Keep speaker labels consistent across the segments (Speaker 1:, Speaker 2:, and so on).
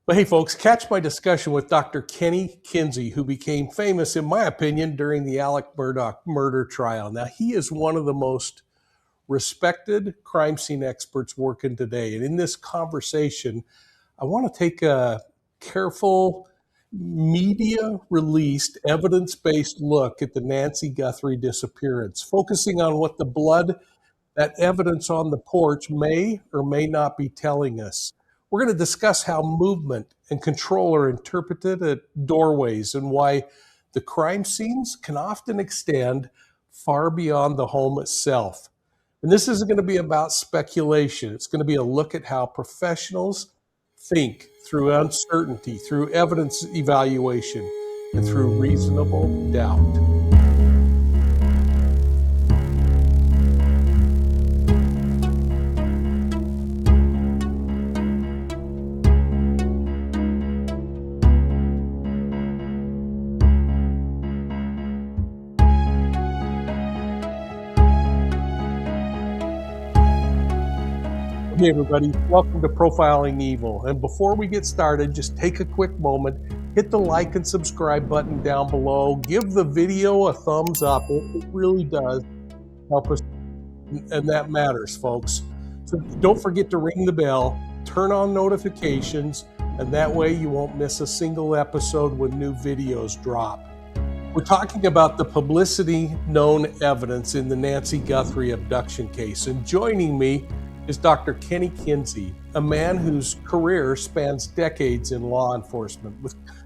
Speaker 1: Well, hey, folks, catch my discussion with Dr. Kinsey, who became famous, in my opinion, during the Alec Murdaugh murder trial. Now, he is one of the most respected crime scene experts working today. And in this conversation, I want to take a careful, media released, evidence based look at the Nancy Guthrie disappearance, focusing on what the blood, that evidence on the porch, may or may not be telling us. We're going to discuss how movement and control are interpreted at doorways and why the crime scenes can often extend far beyond the home itself. And this isn't going to be about speculation. It's going to be a look at how professionals think through uncertainty, through evidence evaluation, and through reasonable doubt. Hey, everybody, welcome to Profiling Evil. And before we get started, just take a quick moment, hit the like and subscribe button down below, give the video a thumbs up. It really does help us, and that matters, folks. So don't forget to ring the bell, turn on notifications, and that way you won't miss a single episode when new videos drop. We're talking about the publicity known evidence in the Nancy Guthrie abduction case, and joining me is Dr. Kinsey, a man whose career spans decades in law enforcement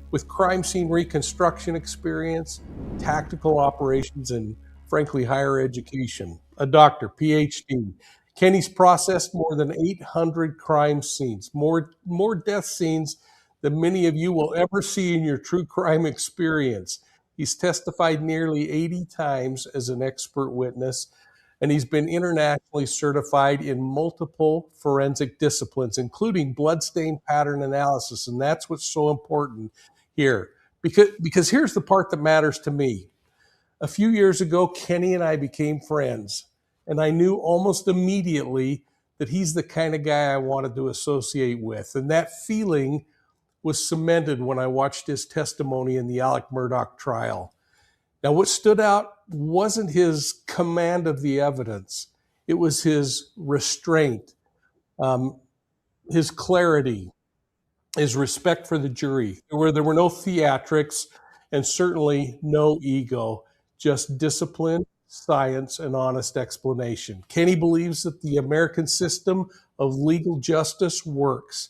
Speaker 1: with crime scene reconstruction experience, tactical operations, and frankly, higher education. A doctor, PhD. Kenny's processed more than 800 crime scenes, more death scenes than many of you will ever see in your true crime experience. He's testified nearly 80 times as an expert witness, and he's been internationally certified in multiple forensic disciplines, including bloodstain pattern analysis. And that's what's so important here, because here's the part that matters to me. A few years ago, Kenny and I became friends, and I knew almost immediately that he's the kind of guy I wanted to associate with. And that feeling was cemented when I watched his testimony in the Alec Murdaugh trial. Now, what stood out wasn't his command of the evidence. It was his restraint, his clarity, his respect for the jury. There were no theatrics and certainly no ego, just discipline, science, and honest explanation. Kenny believes that the American system of legal justice works.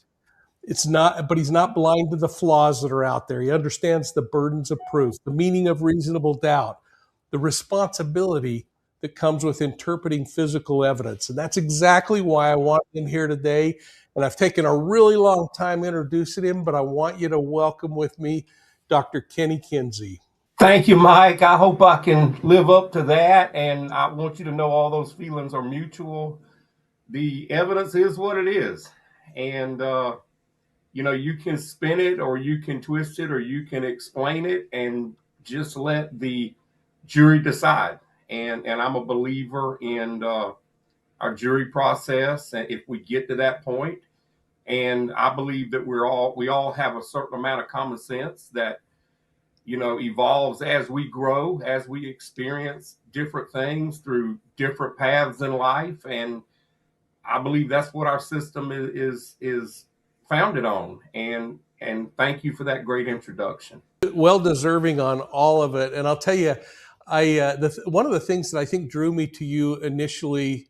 Speaker 1: But he's not blind to the flaws that are out there. He understands the burdens of proof, the meaning of reasonable doubt, the responsibility that comes with interpreting physical evidence. And that's exactly why I want him here today. And I've taken a really long time introducing him, but I want you to welcome with me Dr. Kinsey.
Speaker 2: Thank you, Mike. I hope I can live up to that. And I want you to know all those feelings are mutual. The evidence is what it is. And, you can spin it or you can twist it or you can explain it and just let the jury decide. And I'm a believer in our jury process. And if we get to that point, and I believe that we all have a certain amount of common sense that evolves as we grow, as we experience different things through different paths in life. And I believe that's what our system is founded on. And thank you for that great introduction.
Speaker 1: Well deserving on all of it. And I'll tell you, one of the things that I think drew me to you initially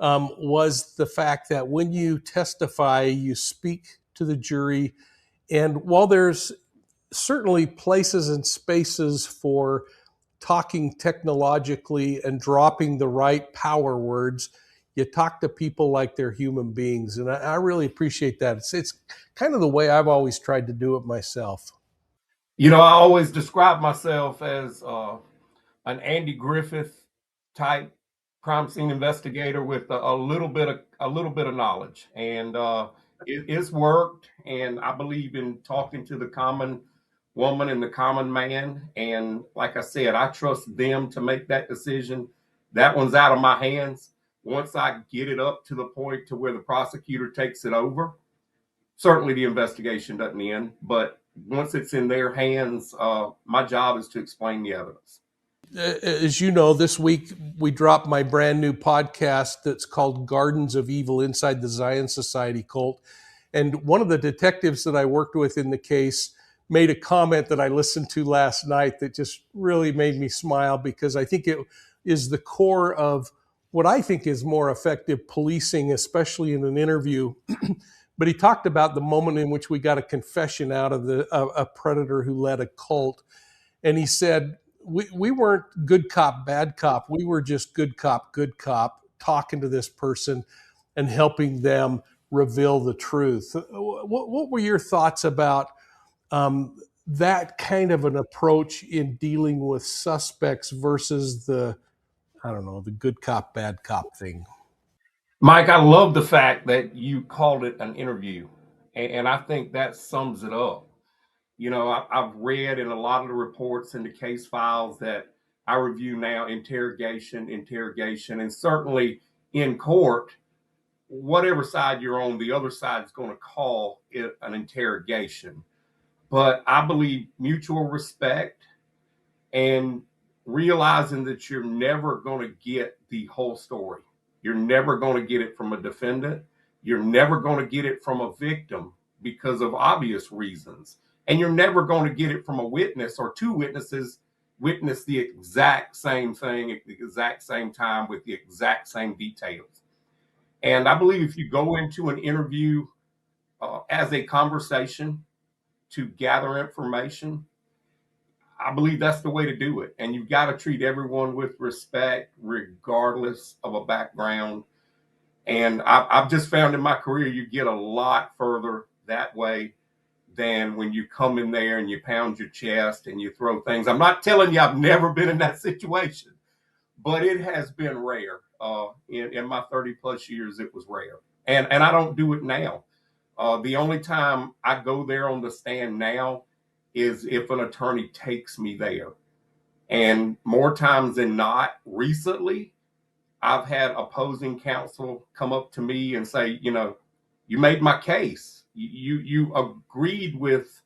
Speaker 1: was the fact that when you testify, you speak to the jury. And while there's certainly places and spaces for talking technologically and dropping the right power words, you talk to people like they're human beings. And I really appreciate that. It's kind of the way I've always tried to do it myself.
Speaker 2: I always describe myself as an Andy Griffith type crime scene investigator with a little bit of knowledge, and it's worked. And I believe in talking to the common woman and the common man. And like I said, I trust them to make that decision. That one's out of my hands. Once I get it up to the point to where the prosecutor takes it over, certainly the investigation doesn't end, but once it's in their hands, my job is to explain the evidence.
Speaker 1: As you know, this week we dropped my brand new podcast that's called Gardens of Evil Inside the Zion Society Cult. And one of the detectives that I worked with in the case made a comment that I listened to last night that just really made me smile, because I think it is the core of what I think is more effective policing, especially in an interview. But he talked about the moment in which we got a confession out of a predator who led a cult. And he said, we weren't good cop, bad cop. We were just good cop, talking to this person and helping them reveal the truth. What were your thoughts about that kind of an approach in dealing with suspects versus I don't know, the good cop, bad cop thing?
Speaker 2: Mike, I love the fact that you called it an interview, and I think that sums it up. You know, I've read in a lot of the reports in the case files that I review now, interrogation, and certainly in court, whatever side you're on, the other side is going to call it an interrogation. But I believe mutual respect and realizing that you're never going to get the whole story. You're never going to get it from a defendant. You're never going to get it from a victim because of obvious reasons. And you're never going to get it from a witness or two witnesses witness the exact same thing at the exact same time with the exact same details. And I believe if you go into an interview as a conversation to gather information, I believe that's the way to do it. And you've got to treat everyone with respect, regardless of a background. And I've just found in my career, you get a lot further that way than when you come in there and you pound your chest and you throw things. I'm not telling you I've never been in that situation, but it has been rare. In my 30 plus years, it was rare. And I don't do it now. The only time I go there on the stand now is if an attorney takes me there. And more times than not, recently, I've had opposing counsel come up to me and say, you know, you made my case. You agreed with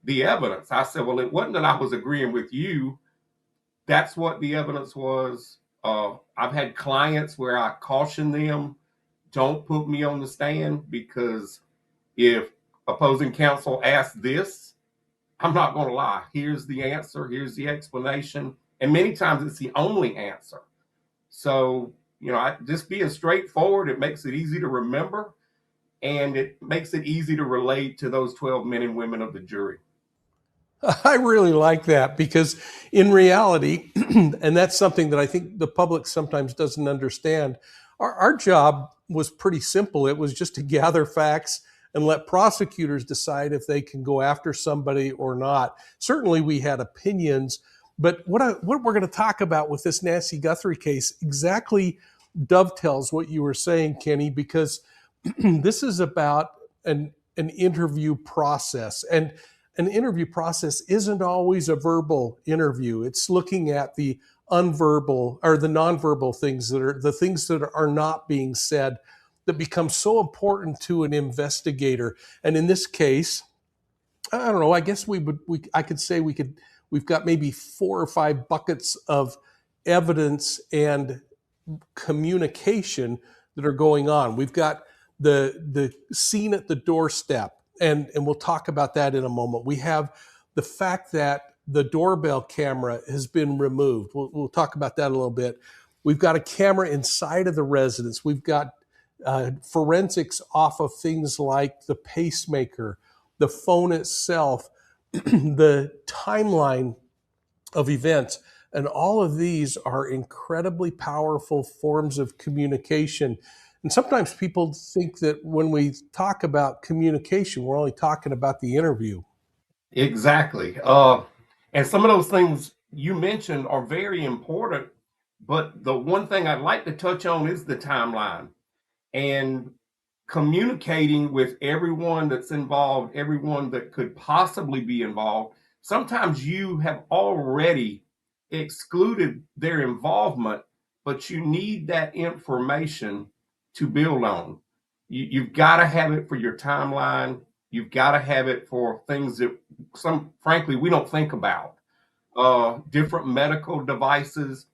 Speaker 2: the evidence. I said, well, it wasn't that I was agreeing with you. That's what the evidence was. I've had clients where I caution them, don't put me on the stand, because if opposing counsel asks this, I'm not going to lie. Here's the answer. Here's the explanation. And many times it's the only answer. So, you know, just being straightforward, it makes it easy to remember, and it makes it easy to relate to those 12 men and women of the jury.
Speaker 1: I really like that, because in reality, and that's something that I think the public sometimes doesn't understand, our job was pretty simple. It was just to gather facts and let prosecutors decide if they can go after somebody or not. Certainly we had opinions, but what we're going to talk about with this Nancy Guthrie case exactly dovetails what you were saying, Kenny, because this is about an interview process. And an interview process isn't always a verbal interview. It's looking at the unverbal or the nonverbal things, that are the things that are not being said, that become so important to an investigator. And in this case, I don't know, I guess I could say we've got maybe 4 or 5 buckets of evidence and communication that are going on. We've got the scene at the doorstep, and we'll talk about that in a moment. We have the fact that the doorbell camera has been removed. We'll talk about that a little bit. We've got a camera inside of the residence. We've got forensics off of things like the pacemaker, the phone itself, the timeline of events. And all of these are incredibly powerful forms of communication. And sometimes people think that when we talk about communication, we're only talking about the interview.
Speaker 2: Exactly. And some of those things you mentioned are very important. But the one thing I'd like to touch on is the timeline and communicating with everyone that's involved, everyone that could possibly be involved. Sometimes you have already excluded their involvement, but you need that information to build on. You've got to have it for your timeline. You've got to have it for things that frankly, we don't think about. Different medical devices.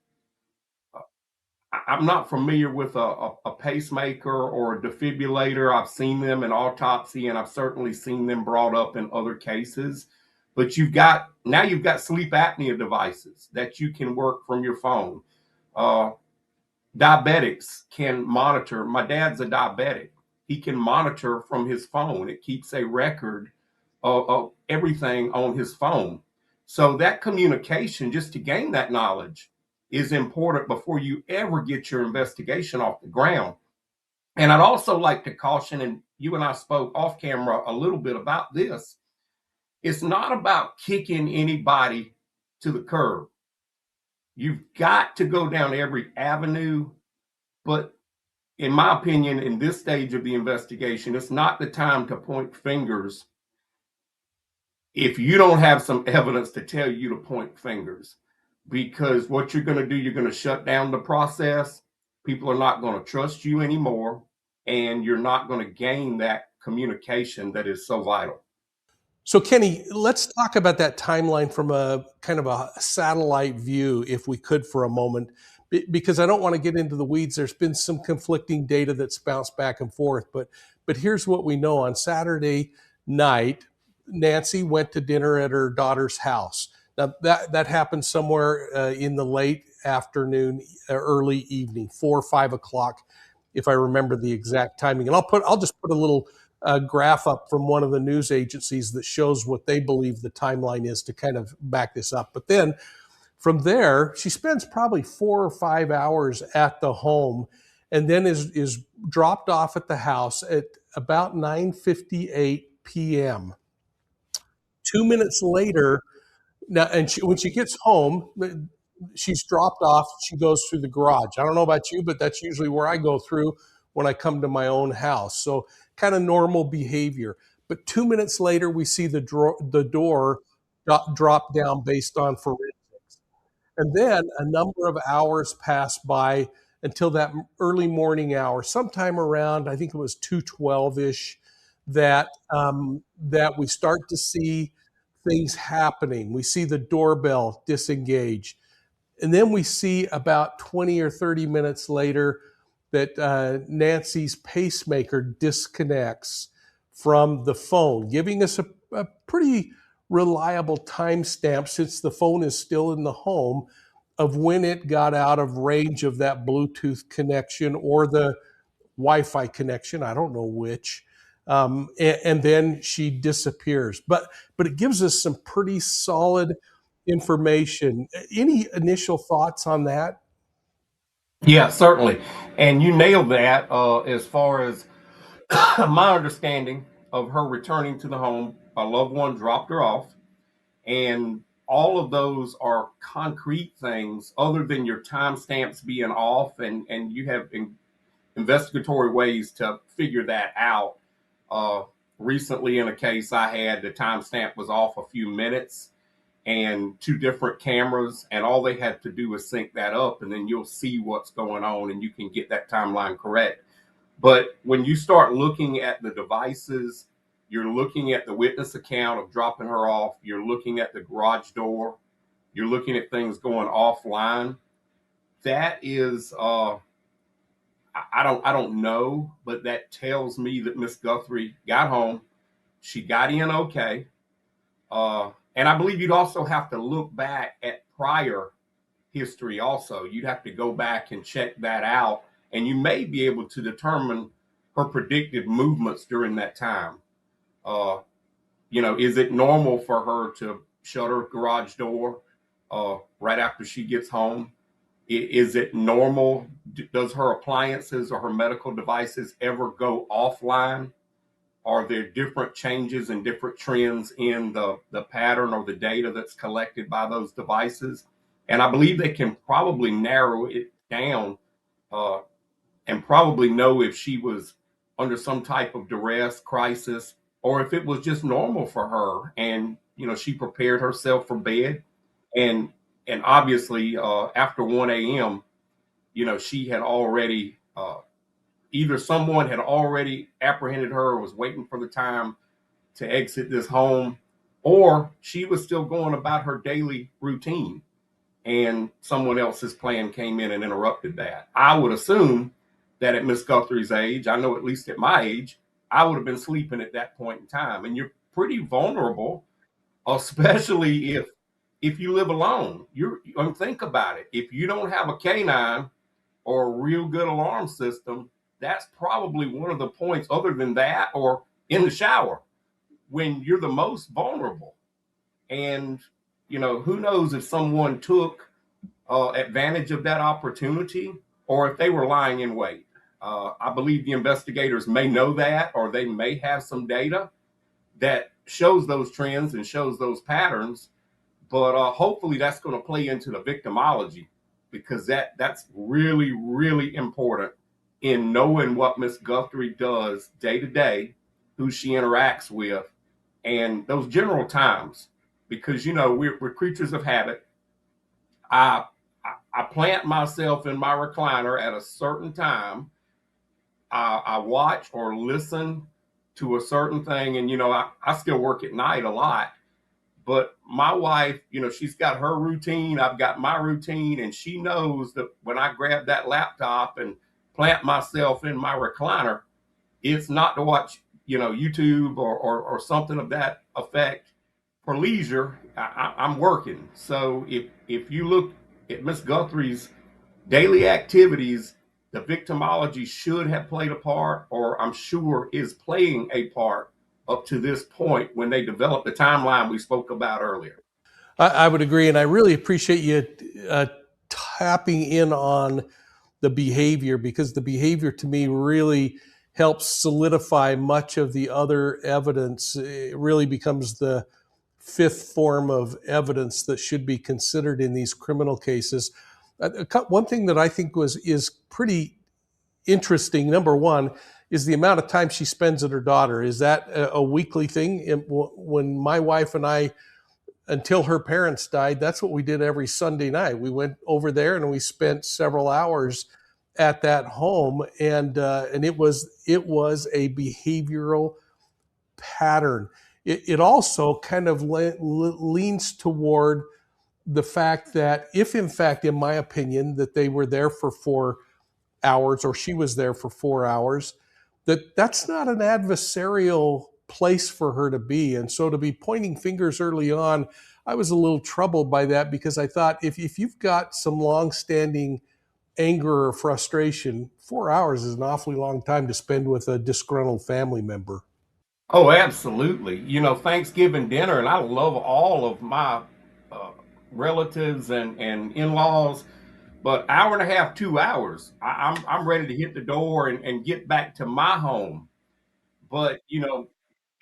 Speaker 2: I'm not familiar with a pacemaker or a defibrillator. I've seen them in autopsy, and I've certainly seen them brought up in other cases. But you've got sleep apnea devices that you can work from your phone. Uh, Diabetics can monitor. My dad's a diabetic. He can monitor from his phone. It keeps a record of everything on his phone. So that communication, just to gain that knowledge, is important before you ever get your investigation off the ground. And I'd also like to caution, and you and I spoke off camera a little bit about this, it's not about kicking anybody to the curb. You've got to go down every avenue, but in my opinion, in this stage of the investigation, it's not the time to point fingers if you don't have some evidence to tell you to point fingers. Because what you're going to do, you're going to shut down the process. People are not going to trust you anymore, and you're not going to gain that communication that is so vital.
Speaker 1: So Kenny, let's talk about that timeline from a kind of a satellite view, if we could, for a moment, because I don't want to get into the weeds. There's been some conflicting data that's bounced back and forth, but here's what we know. On Saturday night, Nancy went to dinner at her daughter's house. Now that happened somewhere in the late afternoon, early evening, 4 or 5 o'clock, if I remember the exact timing. And I'll just put a little graph up from one of the news agencies that shows what they believe the timeline is to kind of back this up. But then from there, she spends probably 4 or 5 hours at the home, and then is dropped off at the house at about 9:58 p.m. 2 minutes later, now, and when she gets home, she's dropped off. She goes through the garage. I don't know about you, but that's usually where I go through when I come to my own house. So kind of normal behavior. But 2 minutes later, we see the door drop down based on forensics. And then a number of hours pass by until that early morning hour, sometime around, I think it was 2:12-ish, that we start to see things happening. We see the doorbell disengage. And then we see about 20 or 30 minutes later that Nancy's pacemaker disconnects from the phone, giving us a pretty reliable timestamp, since the phone is still in the home, of when it got out of range of that Bluetooth connection or the Wi-Fi connection. I don't know which. And then she disappears. But it gives us some pretty solid information. Any initial thoughts on that?
Speaker 2: Yeah, certainly. And you nailed that as far as my understanding of her returning to the home. A loved one dropped her off, and all of those are concrete things other than your timestamps being off, and you have investigatory ways to figure that out. Uh, Recently, in a case I had, the timestamp was off a few minutes, and two different cameras, and all they had to do is sync that up, and then you'll see what's going on, and you can get that timeline correct. But when you start looking at the devices, you're looking at the witness account of dropping her off, you're looking at the garage door, you're looking at things going offline. That is, I don't know, but that tells me that Miss Guthrie got home. She got in okay. And I believe you'd also have to look back at prior history also. You'd have to go back and check that out, and you may be able to determine her predicted movements during that time. Uh, is it normal for her to shut her garage door right after she gets home? Is it normal? Does her appliances or her medical devices ever go offline? Are there different changes and different trends in the pattern or the data that's collected by those devices? And I believe they can probably narrow it down uh, and probably know if she was under some type of duress, crisis, or if it was just normal for her. And, she prepared herself for bed. And, and obviously, after 1 a.m., she had already either someone had already apprehended her or was waiting for the time to exit this home, or she was still going about her daily routine and someone else's plan came in and interrupted that. I would assume that at Miss Guthrie's age, I know at least at my age, I would have been sleeping at that point in time. And you're pretty vulnerable, especially if you live alone. Think about it. If you don't have a canine or a real good alarm system, that's probably one of the points, other than that, or in the shower, when you're the most vulnerable. And who knows if someone took advantage of that opportunity or if they were lying in wait. I believe the investigators may know that, or they may have some data that shows those trends and shows those patterns. But hopefully that's going to play into the victimology, because that's really, really important in knowing what Miss Guthrie does day to day, who she interacts with, and those general times. Because we're creatures of habit. I plant myself in my recliner at a certain time. I watch or listen to a certain thing, and I still work at night a lot. But my wife, she's got her routine, I've got my routine, and she knows that when I grab that laptop and plant myself in my recliner, it's not to watch, YouTube or something of that effect for leisure. I'm working. So if you look at Miss Guthrie's daily activities, the victimology should have played a part, or I'm sure is playing a part up to this point when they developed the timeline we spoke about earlier.
Speaker 1: I would agree, and I really appreciate you tapping in on the behavior, because the behavior to me really helps solidify much of the other evidence. It really becomes the fifth form of evidence that should be considered in these criminal cases. One thing that I think is pretty interesting, number one, is the amount of time she spends with her daughter. Is that a weekly thing? When my wife and I, until her parents died, that's what we did every Sunday night. We went over there and we spent several hours at that home, and it was a behavioral pattern. It also kind of leans toward the fact that if, in fact, in my opinion, that they were there for 4 hours, or she was there for 4 hours, that's not an adversarial place for her to be. And so to be pointing fingers early on, I was a little troubled by that, because I thought if you've got some long-standing anger or frustration, 4 hours is an awfully long time to spend with a disgruntled family member.
Speaker 2: Oh, absolutely. Thanksgiving dinner, and I love all of my uh, relatives and in-laws, but hour and a half, 2 hours, I'm ready to hit the door and get back to my home. But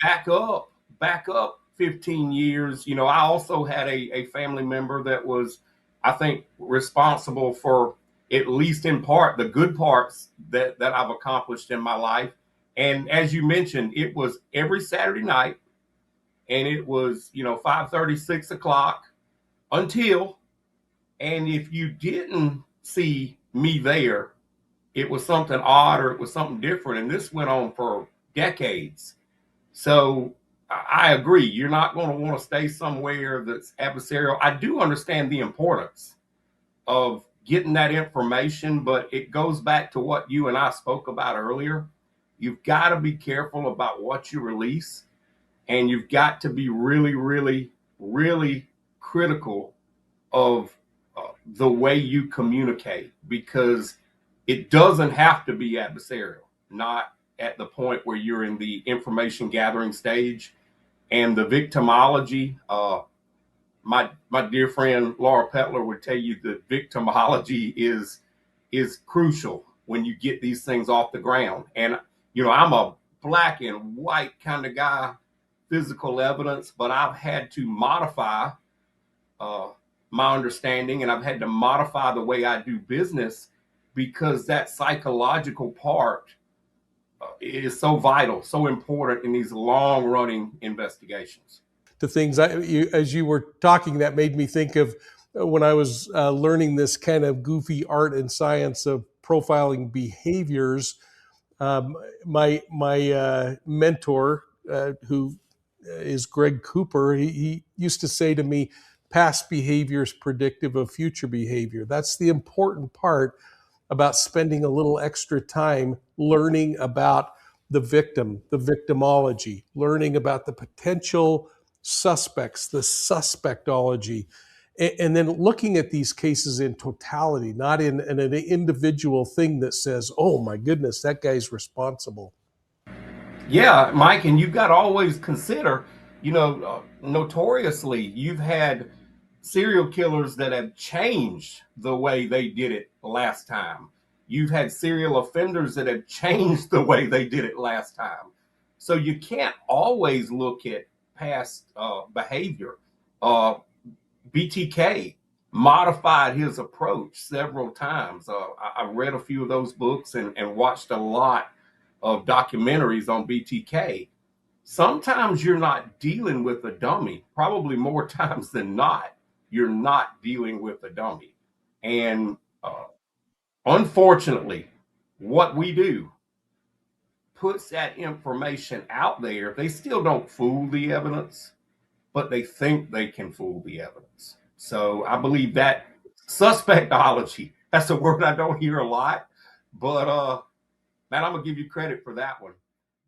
Speaker 2: back up, back up 15 years. I also had a family member that was, I think, responsible for, at least in part, the good parts that I've accomplished in my life. And as you mentioned, it was every Saturday night, and it was 5:30, 6 o'clock until, and if you didn't see me there, it was something odd or it was something different. And this went on for decades. So I agree. You're not going to want to stay somewhere that's adversarial. I do understand the importance of getting that information, but it goes back to what you and I spoke about earlier. You've got to be careful about what you release, and you've got to be really, really, really critical of the way you communicate, because it doesn't have to be adversarial, not at the point where you're in the information gathering stage. And the victimology, my dear friend Laura Petler would tell you that victimology is crucial when you get these things off the ground. And I'm a black and white kind of guy, physical evidence, but I've had to modify uh, my understanding, and I've had to modify the way I do business, because that psychological part is so vital, so important in these long running investigations.
Speaker 1: The things as you were talking, that made me think of when I was learning this kind of goofy art and science of profiling behaviors. My mentor, who is Greg Cooper. He used to say to me, past behavior is predictive of future behavior. That's the important part about spending a little extra time learning about the victim, the victimology, learning about the potential suspects, the suspectology, and then looking at these cases in totality, not in an individual thing that says, oh my goodness, that guy's responsible.
Speaker 2: Yeah, Mike, and you've got to always consider, notoriously, you've had serial killers that have changed the way they did it last time. You've had serial offenders that have changed the way they did it last time. So you can't always look at past behavior. Uh, BTK modified his approach several times. I read a few of those books and watched a lot of documentaries on BTK. Sometimes you're not dealing with a dummy. Probably more times than not, you're not dealing with a dummy. And unfortunately, what we do puts that information out there. They still don't fool the evidence, but they think they can fool the evidence. So I believe that suspectology, that's a word I don't hear a lot, but man, I'm gonna give you credit for that one.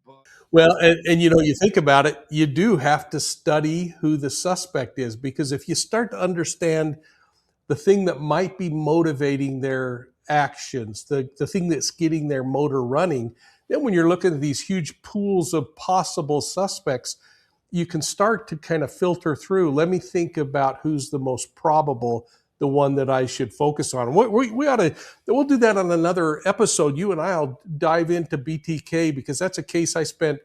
Speaker 2: But
Speaker 1: Well, and you think about it, you do have to study who the suspect is, because if you start to understand the thing that might be motivating their actions, the thing that's getting their motor running, then when you're looking at these huge pools of possible suspects, you can start to kind of filter through. Let me think about who's the most probable, the one that I should focus on. We ought to, we'll do that on another episode. You and I'll dive into BTK, because that's a case I spent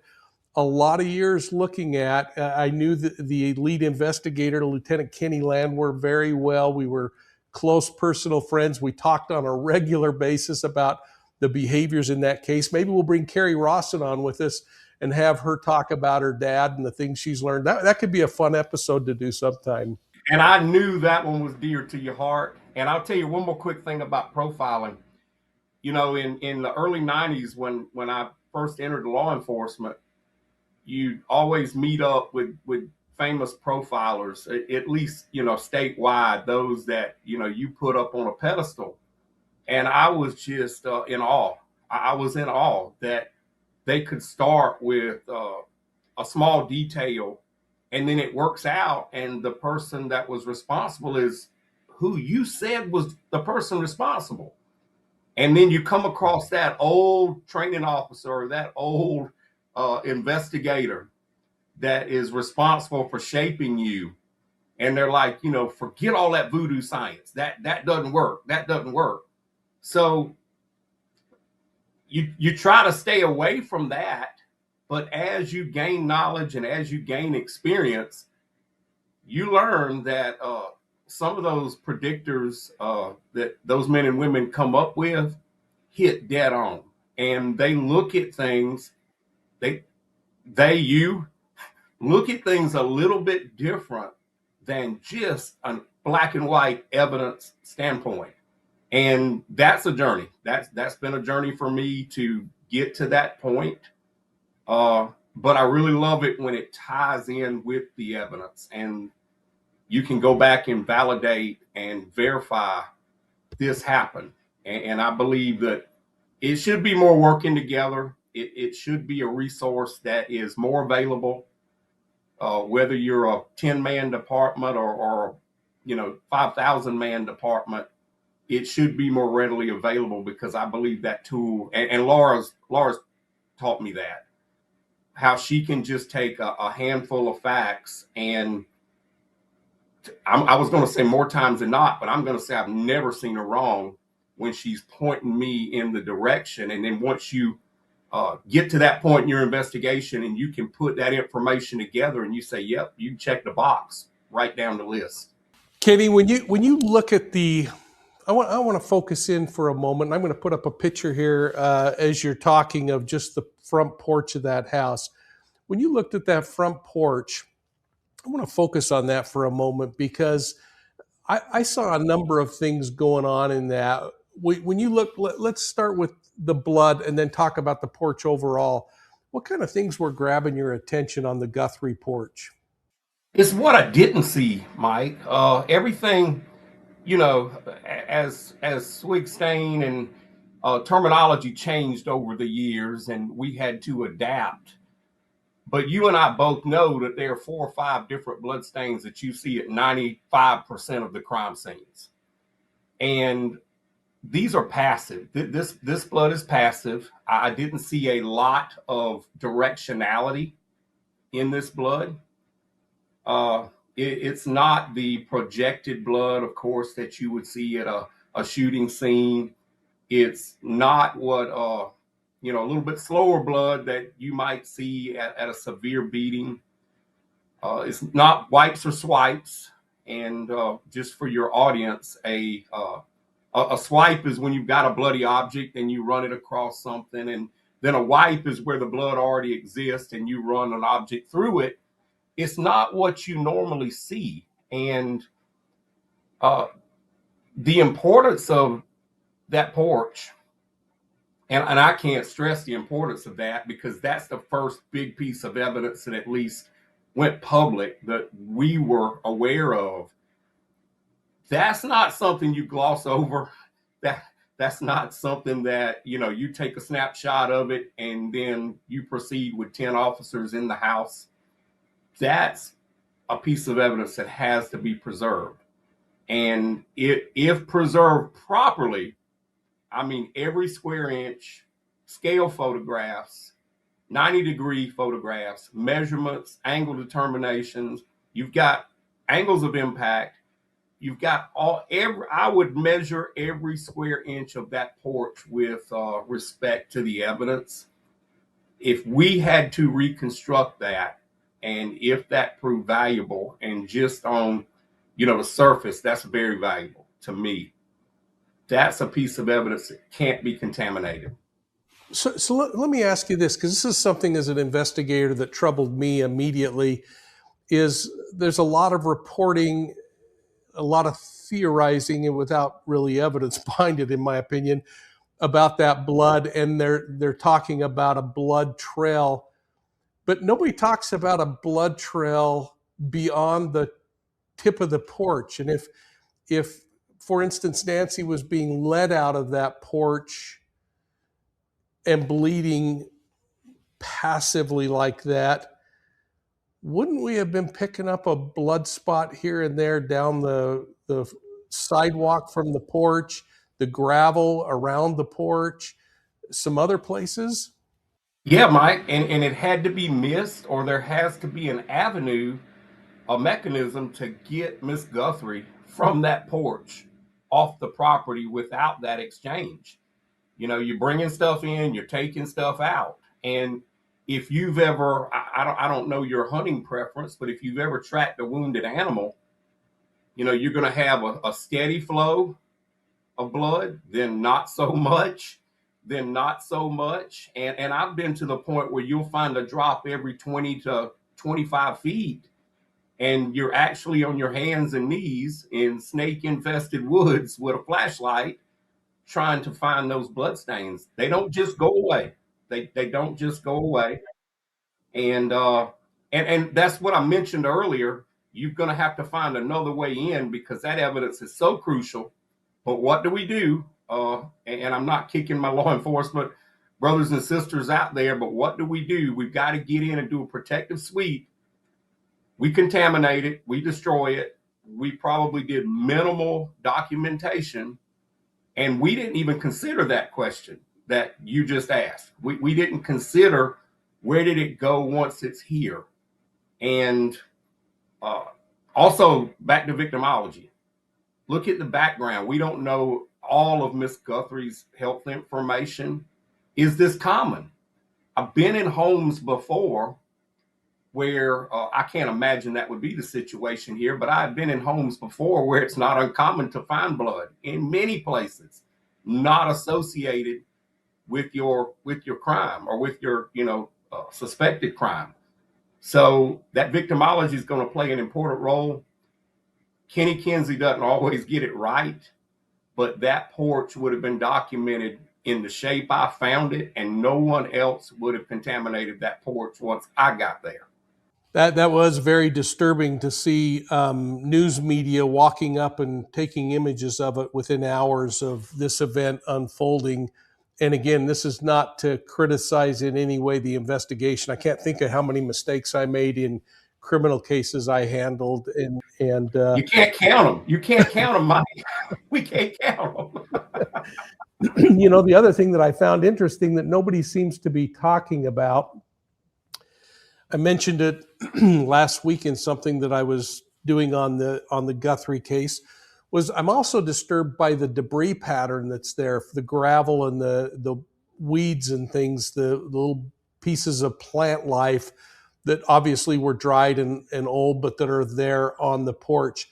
Speaker 1: a lot of years looking at. I knew the lead investigator, Lieutenant Kenny Landwehr, very well. We were close personal friends. We talked on a regular basis about the behaviors in that case. Maybe we'll bring Carrie Rawson on with us and have her talk about her dad and the things she's learned. That could be a fun episode to do sometime.
Speaker 2: and I knew that one was dear to your heart. And I'll tell you one more quick thing about profiling. In the early '90s, when I first entered law enforcement, you always meet up with famous profilers, at least statewide, those that you put up on a pedestal. And I was just in awe. I was in awe that they could start with a small detail, and then it works out, and the person that was responsible is who you said was the person responsible. And then you come across that old training officer or that old investigator that is responsible for shaping you, and they're like, forget all that voodoo science. That doesn't work. That doesn't work. So you try to stay away from that, but as you gain knowledge and as you gain experience, you learn that some of those predictors that those men and women come up with hit dead on, and they look at things. You look at things a little bit different than just a black and white evidence standpoint. And that's a journey. That's been a journey for me to get to that point. But I really love it when it ties in with the evidence, and you can go back and validate and verify this happened. And I believe that it should be more working together. It should be a resource that is more available, whether you're a 10-man department or 5,000-man department. It should be more readily available, because I believe that tool, and Laura's taught me that, how she can just take a handful of facts, and I was going to say more times than not, but I'm going to say I've never seen her wrong when she's pointing me in the direction. And then once you get to that point in your investigation and you can put that information together and you say, yep, you check the box, write down the list.
Speaker 1: Kenny, when you look at I want to focus in for a moment. I'm going to put up a picture here as you're talking of just the front porch of that house. When you looked at that front porch, I want to focus on that for a moment, because I saw a number of things going on in that. When you look, let's start with the blood and then talk about the porch overall. What kind of things were grabbing your attention on the Guthrie porch?
Speaker 2: It's what I didn't see, Mike. Everything, as Swig stain and terminology changed over the years, and we had to adapt. But you and I both know that there are 4 or 5 different blood stains that you see at 95% of the crime scenes, and these are passive. This blood is passive. I didn't see a lot of directionality in this blood. Uh, it's not the projected blood, of course, that you would see at a shooting scene. It's not what a little bit slower blood that you might see at a severe beating. It's not wipes or swipes. And just for your audience, a swipe is when you've got a bloody object and you run it across something, and then a wipe is where the blood already exists and you run an object through it. It's not what you normally see. And uh, the importance of that porch, and I can't stress the importance of that, because that's the first big piece of evidence that at least went public that we were aware of. That's not something you gloss over. That's not something that you take a snapshot of it and then you proceed with 10 officers in the house. That's a piece of evidence that has to be preserved. And if preserved properly, I mean, every square inch, scale photographs, 90-degree photographs, measurements, angle determinations, you've got angles of impact, you've got I would measure every square inch of that porch with respect to the evidence. If we had to reconstruct that, and if that proved valuable, and just on the surface, that's very valuable to me. That's a piece of evidence that can't be contaminated.
Speaker 1: So let me ask you this, because this is something as an investigator that troubled me immediately. Is there's a lot of reporting, a lot of theorizing, and without really evidence behind it, in my opinion, about that blood, and they're talking about a blood trail, but nobody talks about a blood trail beyond the tip of the porch. And if for instance Nancy was being led out of that porch and bleeding passively like that, wouldn't we have been picking up a blood spot here and there down the sidewalk from the porch, the gravel around the porch, some other places?
Speaker 2: Yeah, Mike, and it had to be missed, or there has to be an avenue, a mechanism to get Miss Guthrie from that porch off the property without that exchange. You're bringing stuff in, you're taking stuff out. And if you've ever, I don't know your hunting preference, but if you've ever tracked a wounded animal, you're going to have a steady flow of blood, then not so much, then not so much. And I've been to the point where you'll find a drop every 20 to 25 feet, and you're actually on your hands and knees in snake infested woods with a flashlight trying to find those blood stains. They don't just go away. They don't just go away. And and that's what I mentioned earlier. You're going to have to find another way in, because that evidence is so crucial. But what do we do? And I'm not kicking my law enforcement brothers and sisters out there, but what do? We've got to get in and do a protective sweep. We contaminate it, we destroy it. We probably did minimal documentation, and we didn't even consider that question that you just asked. We didn't consider, where did it go once it's here? And uh, also, back to victimology. Look at the background. We don't know all of Miss Guthrie's health information. Is this common? I've been in homes before where I can't imagine that would be the situation here, but I've been in homes before where it's not uncommon to find blood in many places, not associated with your crime or with your suspected crime. So that victimology is going to play an important role. Kenny Kinsey doesn't always get it right, but that porch would have been documented in the shape I found it, and no one else would have contaminated that porch once I got there.
Speaker 1: That was very disturbing to see news media walking up and taking images of it within hours of this event unfolding. And again, this is not to criticize in any way the investigation. I can't think of how many mistakes I made in criminal cases I handled, and
Speaker 2: You can't count them. You can't count them, Mike. We can't count them.
Speaker 1: you know, the other thing that I found interesting that nobody seems to be talking about, I mentioned it last week in something that I was doing on the Guthrie case, was I'm also disturbed by the debris pattern that's there, the gravel and the weeds and things, the little pieces of plant life that obviously were dried and old, but that are there on the porch.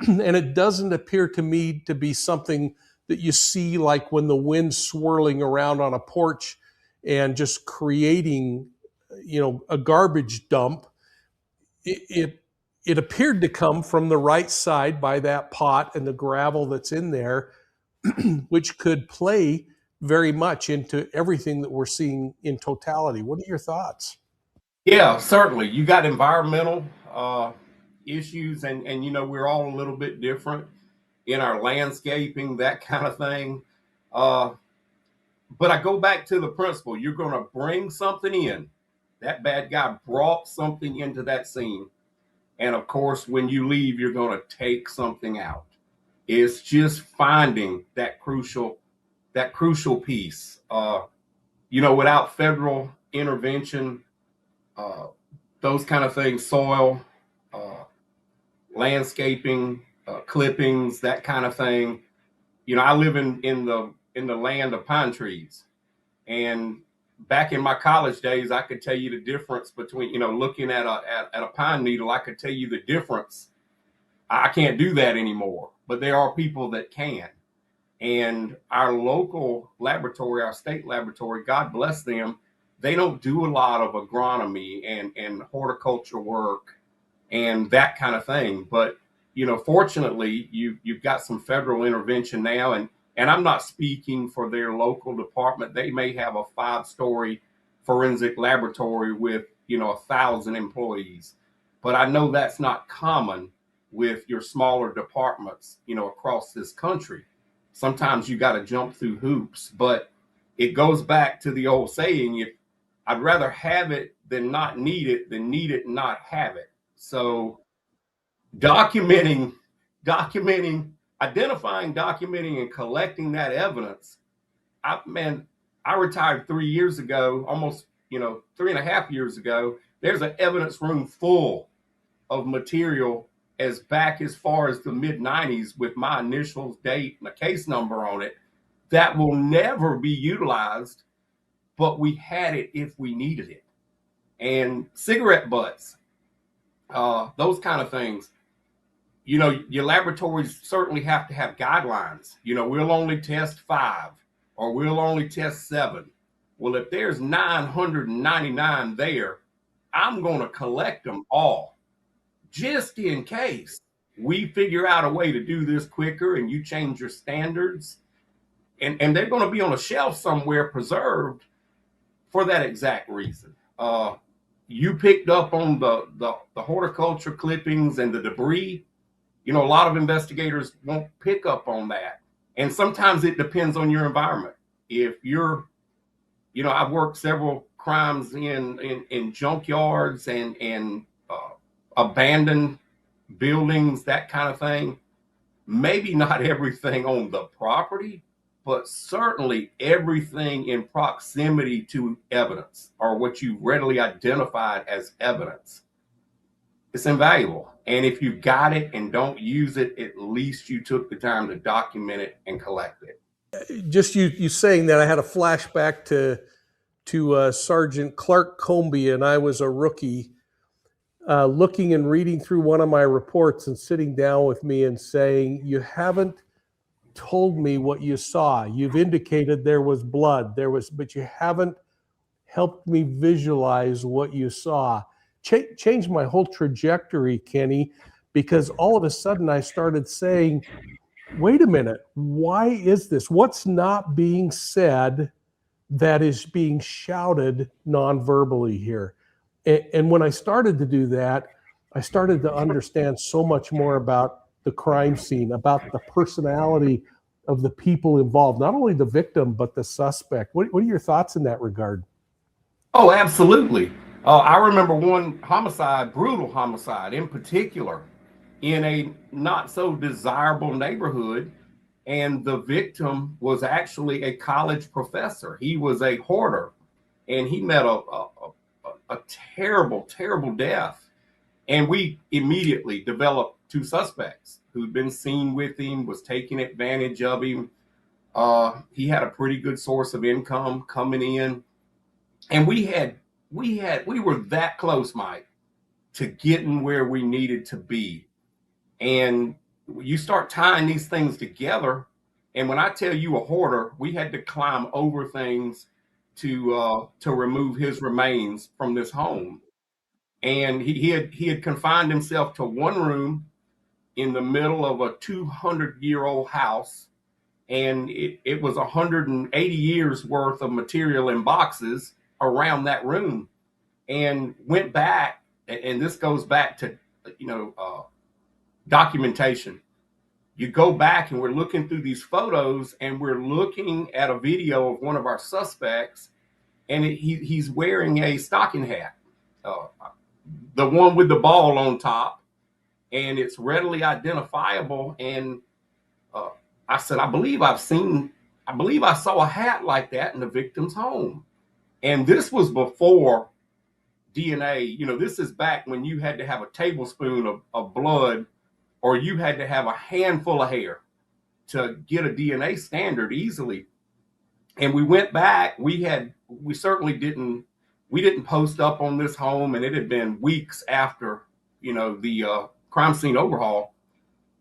Speaker 1: And it doesn't appear to me to be something that you see like when the wind's swirling around on a porch and just creating, you know, a garbage dump. It appeared to come from the right side by that pot and the gravel that's in there, which could play very much into everything that we're seeing in totality. What are your thoughts?
Speaker 2: Yeah, certainly. You got environmental issues, and you know, we're all a little bit different in our landscaping, that kind of thing. Uh, but I go back to the principle: you're going to bring something in. That bad guy brought something into that scene, and of course, when you leave, you're going to take something out. It's just finding that crucial piece. You know, without federal intervention, uh, those kind of things, soil, uh, landscaping, clippings, that kind of thing. You know, I live in the land of pine trees, and back in my college days, I could tell you the difference between, you know, looking at a pine needle. I could tell you the difference. I can't do that anymore, but there are people that can. And our local laboratory, our state laboratory, God bless them, they don't do a lot of agronomy and horticulture work and that kind of thing. But, you know, fortunately, you've got some federal intervention now. And I'm not speaking for their local department. They may have a 5-story forensic laboratory with, you know, 1,000 employees. But I know that's not common with your smaller departments, you know, across this country. Sometimes you got to jump through hoops, but it goes back to the old saying, if I'd rather have it than not need it than need it and not have it. So documenting, identifying, documenting, and collecting that evidence. I retired 3 years ago, almost, you know, 3.5 years ago. There's an evidence room full of material as far as the mid 90s with my initials, date, and a case number on it that will never be utilized, but we had it if we needed it. And cigarette butts, those kind of things. You know, your laboratories certainly have to have guidelines. You know, we'll only test 5 or we'll only test 7. Well, if there's 999 there, I'm going to collect them all just in case we figure out a way to do this quicker and you change your standards. And they're going to be on a shelf somewhere preserved for that exact reason. You picked up on the horticulture clippings and the debris. You know, a lot of investigators won't pick up on that. And sometimes it depends on your environment. If you're, you know, I've worked several crimes in junkyards and abandoned buildings, that kind of thing. Maybe not everything on the property, but certainly everything in proximity to evidence or what you readily identified as evidence. It's invaluable. And if you got it and don't use it, at least you took the time to document it and collect it.
Speaker 1: Just you saying that, I had a flashback to Sergeant Clark Comby, and I was a rookie, looking and reading through one of my reports and sitting down with me and saying, "You haven't told me what you saw. You've indicated there was blood, but you haven't helped me visualize what you saw." Changed my whole trajectory, Kenny, because all of a sudden I started saying, wait a minute, why is this? What's not being said that is being shouted non-verbally here? And when I started to do that, I started to understand so much more about the crime scene, about the personality of the people involved, not only the victim, but the suspect. What are your thoughts in that regard?
Speaker 2: Oh, absolutely. I remember one homicide, brutal homicide in particular, in a not so desirable neighborhood. And the victim was actually a college professor. He was a hoarder, and he met a terrible, terrible death. And we immediately developed two suspects who'd been seen with him, was taking advantage of him. He had a pretty good source of income coming in, and we were that close, Mike, to getting where we needed to be. And you start tying these things together. And when I tell you a hoarder, we had to climb over things to remove his remains from this home. And he had confined himself to one room in the middle of a 200-year-old house, and it was 180 years worth of material in boxes around that room. And went back, and this goes back to documentation. You go back and we're looking through these photos, and we're looking at a video of one of our suspects, and he's wearing a stocking hat, uh, the one with the ball on top, and it's readily identifiable. And uh, I said, I believe I saw a hat like that in the victim's home. And this was before DNA. This is back when you had to have a tablespoon of blood, or you had to have a handful of hair to get a DNA standard easily. And we went back. We certainly didn't post up on this home, and it had been weeks after the crime scene overhaul.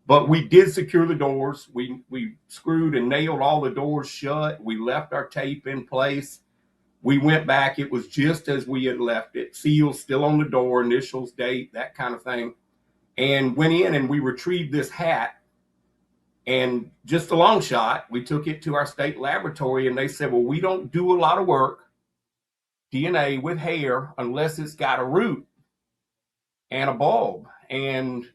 Speaker 2: But we did secure the doors. We screwed and nailed all the doors shut. We left our tape in place. We went back. It was just as we had left it. Seals still on the door, initials, date, that kind of thing. And went in and we retrieved this hat. And just a long shot, we took it to our state laboratory, and they said, well, we don't do a lot of work, DNA with hair, unless it's got a root and a bulb. And,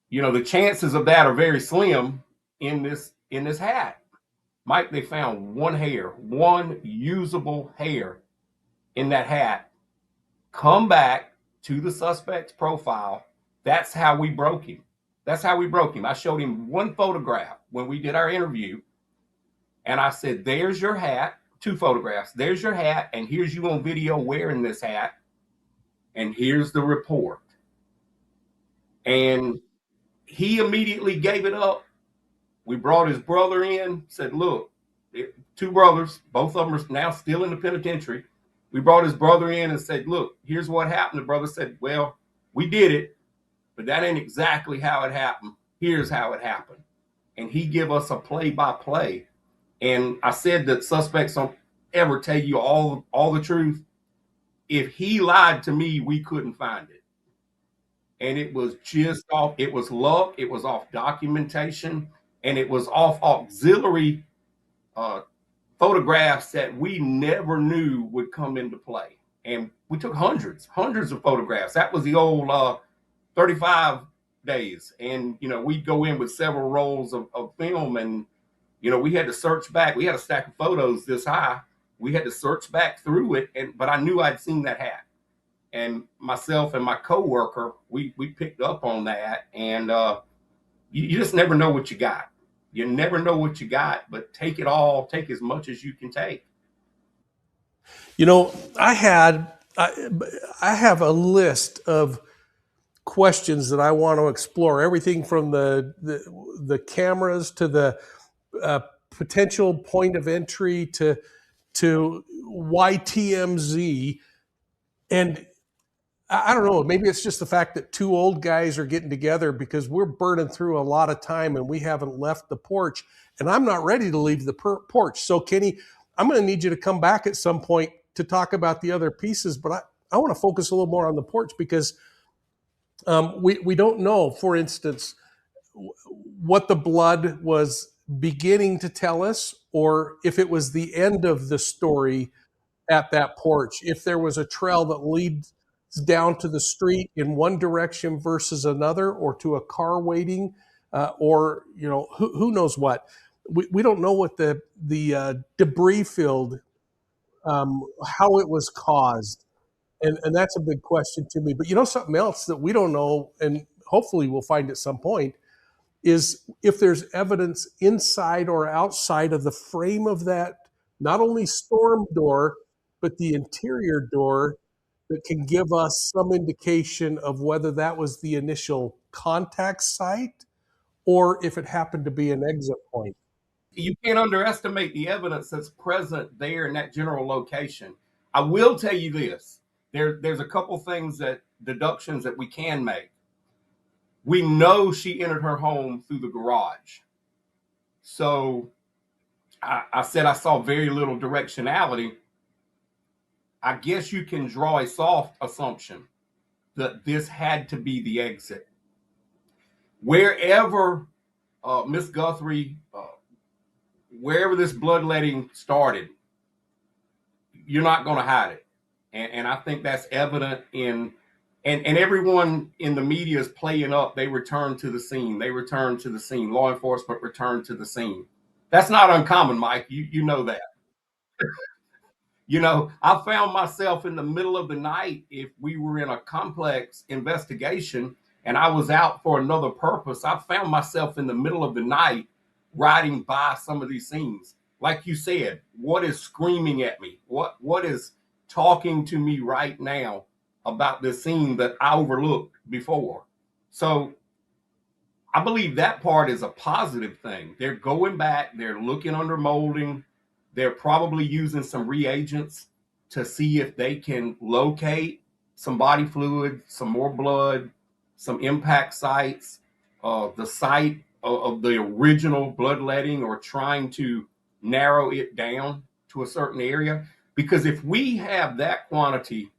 Speaker 2: the chances of that are very slim in this hat. Mike, they found one usable hair in that hat. Come back to the suspect's profile. That's how we broke him. I showed him one photograph when we did our interview, and I said, there's your hat, two photographs. There's your hat, and here's you on video wearing this hat, and here's the report. And he immediately gave it up. We brought his brother in, said, look, two brothers, both of them are now still in the penitentiary. We brought his brother in and said, look, here's what happened. The brother said, well, we did it, but that ain't exactly how it happened. Here's how it happened. And he give us a play-by-play. And I said that suspects don't ever tell you all the truth. If he lied to me, we couldn't find it. And it was just off. It was luck. It was off documentation. And it was off auxiliary photographs that we never knew would come into play. And we took hundreds of photographs. That was the old 35 days. And, we'd go in with several rolls of film, and, we had to search back. We had a stack of photos this high. We had to search back through it. But I knew I'd seen that hat. And myself and my coworker, we picked up on that. And you just never know what you got. You never know what you got, but take it all. Take as much as you can take.
Speaker 1: I have a list of questions that I want to explore. Everything from the cameras to the potential point of entry to YTMZ. And I don't know, maybe it's just the fact that two old guys are getting together, because we're burning through a lot of time and we haven't left the porch, and I'm not ready to leave the porch. So Kenny, I'm going to need you to come back at some point to talk about the other pieces, but I want to focus a little more on the porch, because we don't know, for instance, what the blood was beginning to tell us, or if it was the end of the story at that porch. If there was a trail that leads down to the street in one direction versus another, or to a car waiting, or who knows what. We don't know what the debris filled, how it was caused, and that's a big question to me. But something else that we don't know, and hopefully we'll find at some point, is if there's evidence inside or outside of the frame of that, not only storm door, but the interior door, that can give us some indication of whether that was the initial contact site or if it happened to be an exit point.
Speaker 2: You can't underestimate the evidence that's present there in that general location. I will tell you this. There's a couple things, that deductions that we can make. We know she entered her home through the garage. So I said I saw very little directionality. I guess you can draw a soft assumption that this had to be the exit. Wherever Miss Guthrie, wherever this bloodletting started, you're not going to hide it. And I think that's evident in, and everyone in the media is playing up. They returned to the scene. They returned to the scene. Law enforcement returned to the scene. That's not uncommon, Mike. You know that. I found myself in the middle of the night, if we were in a complex investigation and I was out for another purpose, I found myself in the middle of the night riding by some of these scenes. Like you said, what is screaming at me? What is talking to me right now about this scene that I overlooked before? So I believe that part is a positive thing. They're going back, they're looking under molding, they're probably using some reagents to see if they can locate some body fluid, some more blood, some impact sites, the site of the original bloodletting, or trying to narrow it down to a certain area. Because if we have that quantity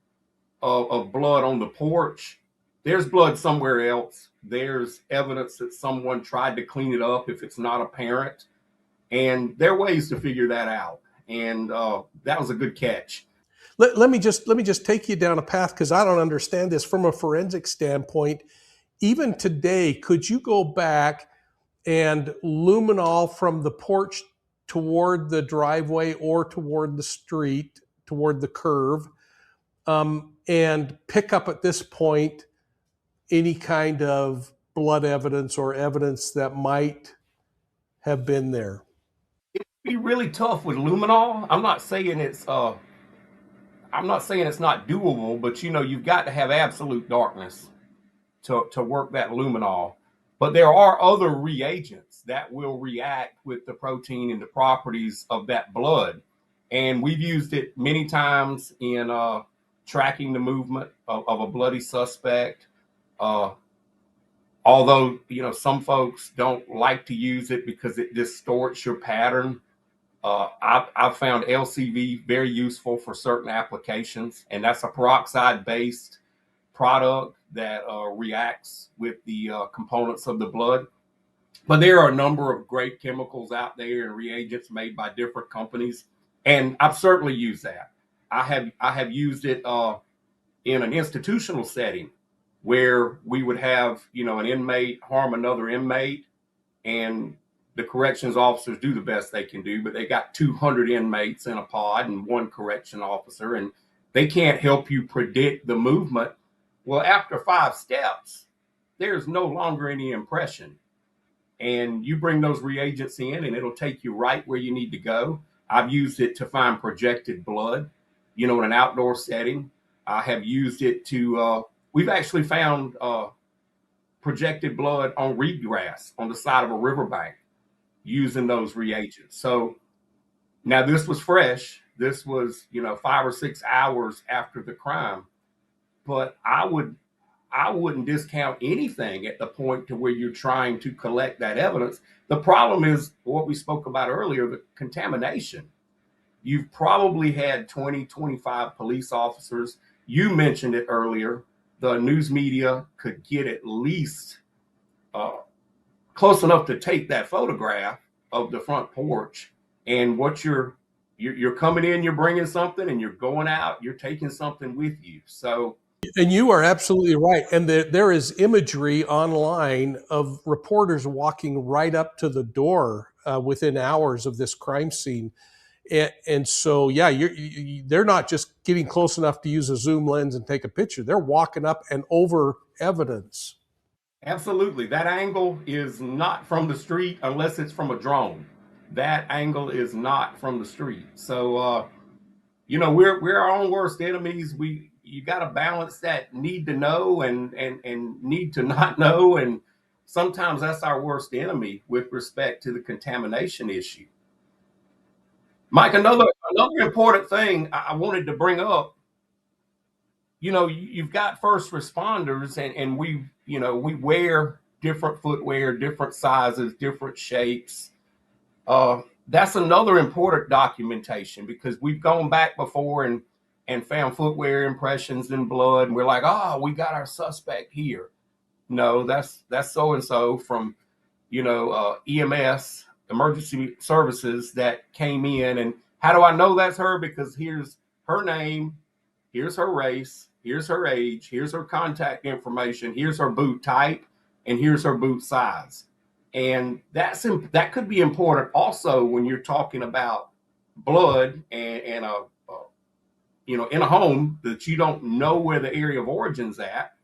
Speaker 2: of blood on the porch, there's blood somewhere else. There's evidence that someone tried to clean it up if it's not apparent. And there are ways to figure that out. And that was a good catch.
Speaker 1: Let me just take you down a path, because I don't understand this from a forensic standpoint. Even today, could you go back and luminol from the porch toward the driveway or toward the street, toward the curve, and pick up at this point any kind of blood evidence or evidence that might have been there?
Speaker 2: It'd be really tough with luminol. I'm not saying it's not doable, but you've got to have absolute darkness to work that luminol. But there are other reagents that will react with the protein and the properties of that blood. And we've used it many times in tracking the movement of a bloody suspect. Although, some folks don't like to use it because it distorts your pattern. I've found LCV very useful for certain applications, and that's a peroxide-based product that reacts with the components of the blood. But there are a number of great chemicals out there and reagents made by different companies, and I've certainly used that. I have used it in an institutional setting where we would have an inmate harm another inmate, and the corrections officers do the best they can do, but they got 200 inmates in a pod and one correction officer, and they can't help you predict the movement. Well, after 5 steps, there's no longer any impression. And you bring those reagents in and it'll take you right where you need to go. I've used it to find projected blood, in an outdoor setting. I have used it to, we've actually found projected blood on reed grass on the side of a riverbank using those reagents. So now this was fresh. This was, 5 or 6 hours after the crime. But I wouldn't discount anything at the point to where you're trying to collect that evidence. The problem is what we spoke about earlier, the contamination. You've probably had 20, 25 police officers. You mentioned it earlier. The news media could get at least close enough to take that photograph of the front porch. And what you're coming in, you're bringing something, and you're going out, you're taking something with you. So
Speaker 1: And you are absolutely right. And there is imagery online of reporters walking right up to the door within hours of this crime scene. And so, yeah, they're not just getting close enough to use a zoom lens and take a picture. They're walking up and over evidence.
Speaker 2: absolutely, that angle is not from the street unless it's from a drone. That angle is not from the street. So we're our own worst enemies. You got to balance that need to know and need to not know, and sometimes that's our worst enemy with respect to the contamination issue. Mike, another important thing I wanted to bring up. You've got first responders, and we wear different footwear, different sizes, different shapes. That's another important documentation, because we've gone back before and found footwear impressions in blood, and we're like, oh, we got our suspect here. No, that's so and so from EMS, emergency services, that came in. And how do I know that's her? Because here's her name, here's her race, here's her age, here's her contact information, here's her boot type, and here's her boot size. And that could be important also when you're talking about blood and in a home that you don't know where the area of origin's at.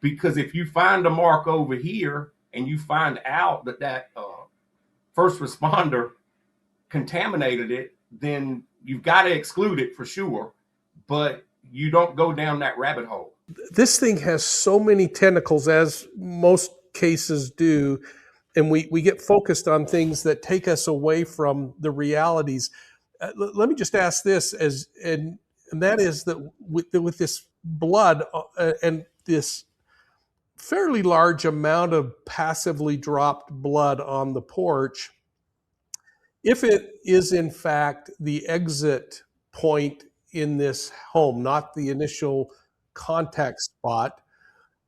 Speaker 2: Because if you find a mark over here and you find out that first responder contaminated it, then you've got to exclude it for sure. But you don't go down that rabbit hole.
Speaker 1: This thing has so many tentacles, as most cases do, and we get focused on things that take us away from the realities. Let me just ask this, and that is that with this blood and this fairly large amount of passively dropped blood on the porch, if it is in fact the exit point in this home, not the initial contact spot,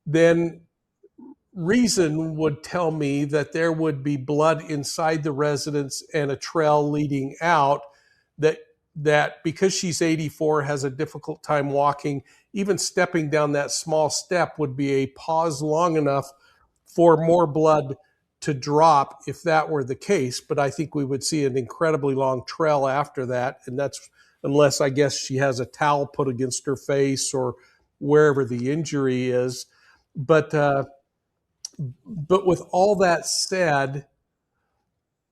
Speaker 1: then reason would tell me that there would be blood inside the residence and a trail leading out, that because she's 84, has a difficult time walking, even stepping down that small step would be a pause long enough for more blood to drop if that were the case. But I think we would see an incredibly long trail after that, and that's unless, I guess, she has a towel put against her face or wherever the injury is. But with all that said,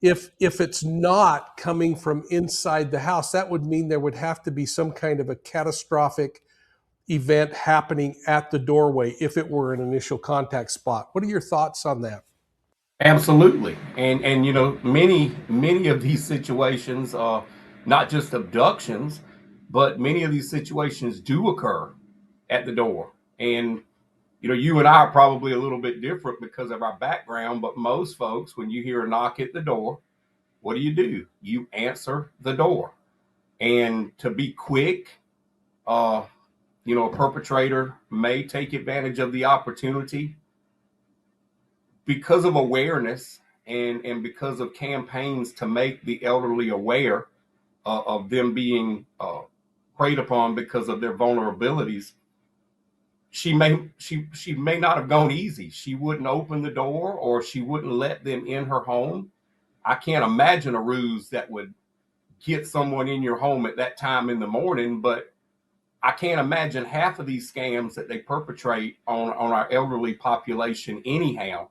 Speaker 1: if it's not coming from inside the house, that would mean there would have to be some kind of a catastrophic event happening at the doorway if it were an initial contact spot. What are your thoughts on that?
Speaker 2: Absolutely. And many of these situations are not just abductions, but many of these situations do occur at the door. And you and I are probably a little bit different because of our background, but most folks, when you hear a knock at the door, what do? You answer the door. And to be quick, a perpetrator may take advantage of the opportunity because of awareness and because of campaigns to make the elderly aware of them being preyed upon because of their vulnerabilities. She may not have gone easy. She wouldn't open the door, or she wouldn't let them in her home. I can't imagine a ruse that would get someone in your home at that time in the morning, but I can't imagine half of these scams that they perpetrate on our elderly population anyhow.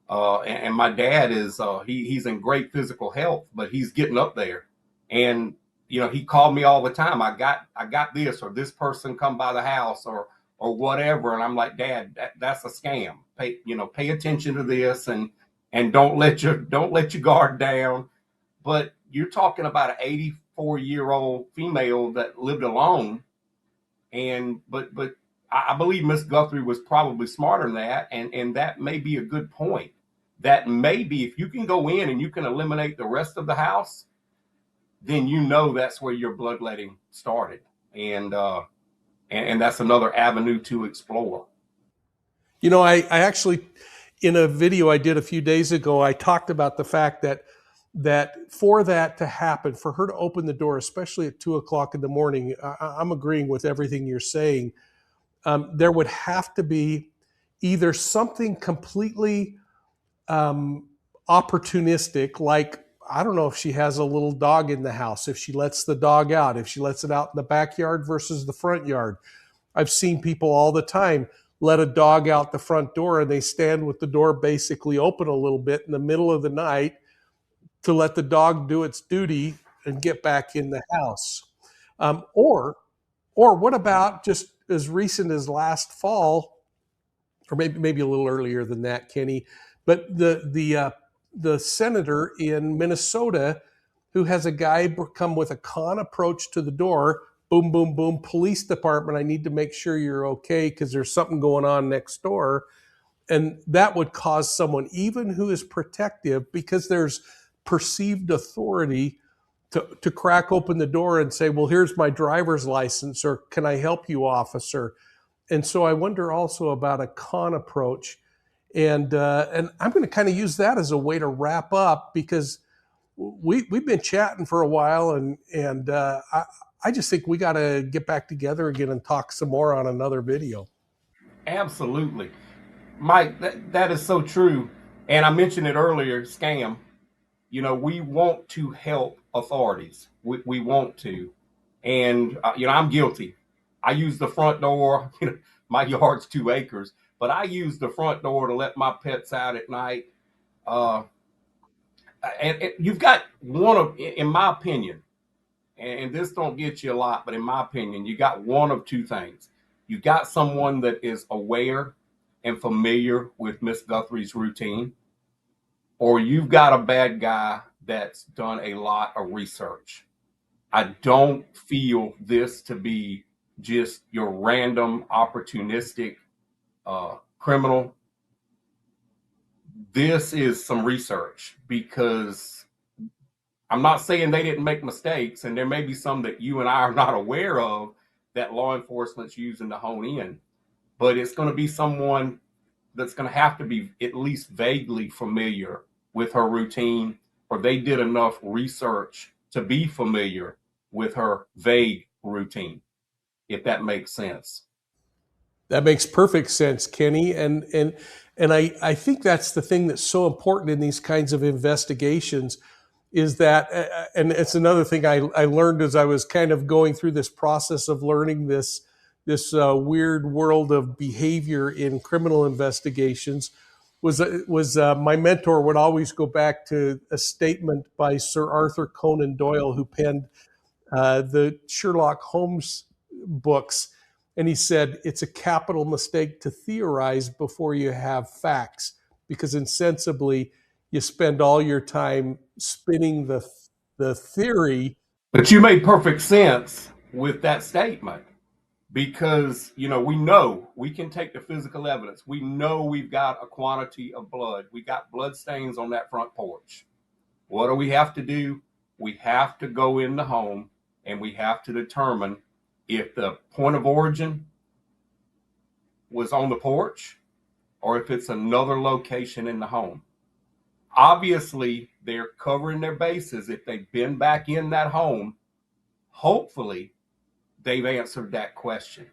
Speaker 2: And my dad is he's in great physical health, but he's getting up there. And he called me all the time. I got this, or this person come by the house, or whatever. And I'm like, Dad, that's a scam. Pay attention to this, and don't let your guard down. But you're talking about an 84-year-old female that lived alone, but I believe Miss Guthrie was probably smarter than that, and that may be a good point. That may be, if you can go in and you can eliminate the rest of the house, then that's where your bloodletting started, and that's another avenue to explore.
Speaker 1: I actually, in a video I did a few days ago, I talked about the fact that for that to happen, for her to open the door, especially at 2 o'clock in the morning, I'm agreeing with everything you're saying. There would have to be either something completely um, opportunistic, like I don't know if she has a little dog in the house, if she lets the dog out, if she lets it out in the backyard versus the front yard. I've seen people all the time let a dog out the front door and they stand with the door basically open a little bit in the middle of the night to let the dog do its duty and get back in the house. Um, or, or what about just as recent as last fall, or maybe a little earlier than that, Kenny? But the senator in Minnesota who has a guy come with a con approach to the door. Boom, boom, boom. Police department, I need to make sure you're okay because there's something going on next door. And that would cause someone, even who is protective, because there's perceived authority, to crack open the door and say, well, here's my driver's license, or can I help you, officer? And so I wonder also about a con approach. And I'm going to kind of use that as a way to wrap up, because we've been chatting for a while, and I just think we got to get back together again and talk some more on another video.
Speaker 2: Absolutely. Mike, that is so true. And I mentioned it earlier, scam. We want to help authorities. We want to. And, I'm guilty. I use the front door. My yard's 2 acres, but I use the front door to let my pets out at night. Uh, and you've got one of, in my opinion, and this don't get you a lot, but in my opinion, you got one of two things. You got someone that is aware and familiar with Miss Guthrie's routine, or you've got a bad guy that's done a lot of research. I don't feel this to be just your random, opportunistic criminal. This is some research, because I'm not saying they didn't make mistakes, and there may be some that you and I are not aware of that law enforcement's using to hone in, but it's going to be someone that's going to have to be at least vaguely familiar with her routine, or they did enough research to be familiar with her vague routine, if that makes sense.
Speaker 1: That makes perfect sense, Kenny. And I think that's the thing that's so important in these kinds of investigations, is that, and it's another thing I learned as I was kind of going through this process of learning this weird world of behavior in criminal investigations, was my mentor would always go back to a statement by Sir Arthur Conan Doyle, who penned the Sherlock Holmes books. And he said, it's a capital mistake to theorize before you have facts, because insensibly you spend all your time spinning the theory.
Speaker 2: But you made perfect sense with that statement, because we know we can take the physical evidence. We know we've got a quantity of blood. We got blood stains on that front porch. What do we have to do? We have to go in the home and we have to determine if the point of origin was on the porch or if it's another location in the home. Obviously, they're covering their bases. If they've been back in that home, hopefully they've answered that question.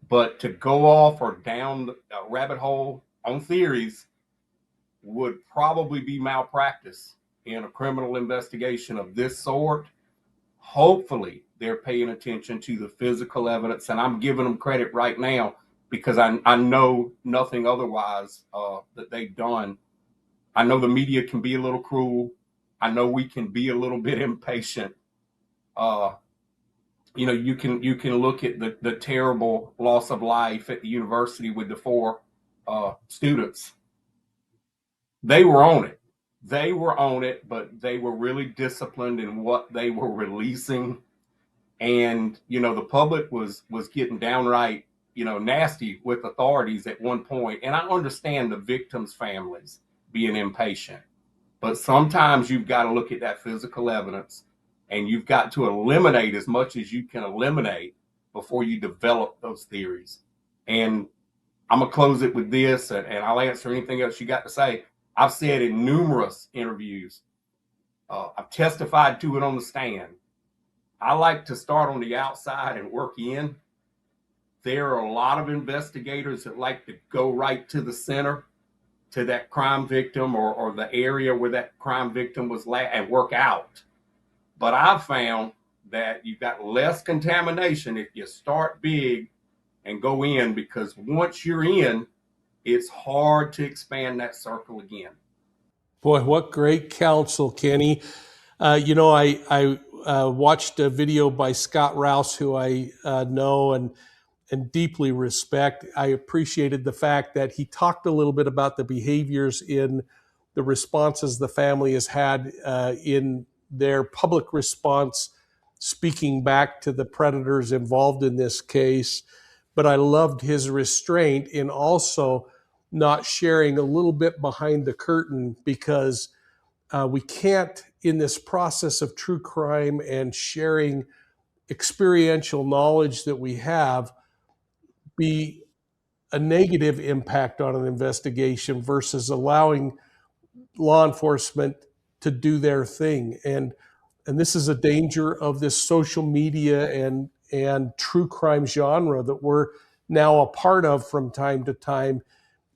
Speaker 2: But to go off or down a rabbit hole on theories would probably be malpractice in a criminal investigation of this sort. Hopefully they're paying attention to the physical evidence, and I'm giving them credit right now, because I know nothing otherwise that they've done. I know the media can be a little cruel. I know we can be a little bit impatient. You can look at the terrible loss of life at the university with the 4 students. They were on it. They were on it, but they were really disciplined in what they were releasing. And, the public was getting downright, nasty with authorities at one point. And I understand the victims' families being impatient, but sometimes you've got to look at that physical evidence and you've got to eliminate as much as you can eliminate before you develop those theories. And I'm going to close it with this, and I'll answer anything else you got to say. I've said in numerous interviews, I've testified to it on the stand. I like to start on the outside and work in. There are a lot of investigators that like to go right to the center, to that crime victim or the area where that crime victim was and work out. But I've found that you've got less contamination if you start big and go in, because once you're in, it's hard to expand that circle again.
Speaker 1: Boy, what great counsel, Kenny. I watched a video by Scott Rouse, who I know and deeply respect. I appreciated the fact that he talked a little bit about the behaviors in the responses the family has had in their public response, speaking back to the predators involved in this case. But I loved his restraint in also not sharing a little bit behind the curtain, because we can't, in this process of true crime and sharing experiential knowledge that we have, be a negative impact on an investigation versus allowing law enforcement to do their thing. And this is a danger of this social media and true crime genre that we're now a part of from time to time,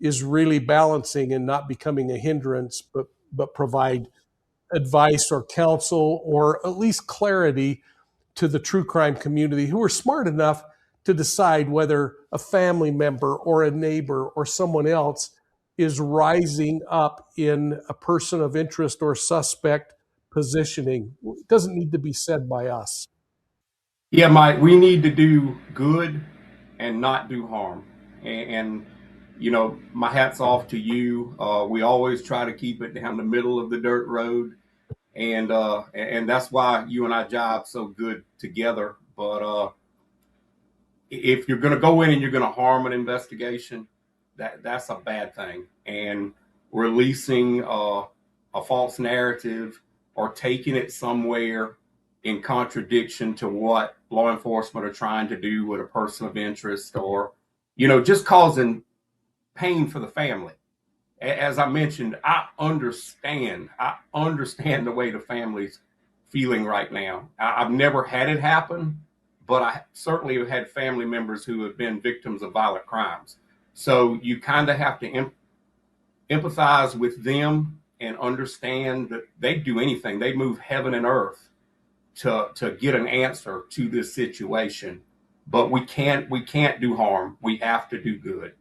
Speaker 1: is really balancing and not becoming a hindrance, but provide advice or counsel or at least clarity to the true crime community, who are smart enough to decide whether a family member or a neighbor or someone else is rising up in a person of interest or suspect positioning. It doesn't need to be said by us.
Speaker 2: Yeah, Mike, we need to do good and not do harm. And my hat's off to you. We always try to keep it down the middle of the dirt road. And that's why you and I job so good together. But if you're going to go in and you're going to harm an investigation, that's a bad thing. And releasing a false narrative or taking it somewhere in contradiction to what law enforcement are trying to do with a person of interest, or just causing pain for the family. As I mentioned, I understand the way the family's feeling right now. I've never had it happen, but I certainly have had family members who have been victims of violent crimes. So you kind of have to empathize with them and understand that they'd do anything. They'd move heaven and earth to get an answer to this situation. But we can't do harm. We have to do good.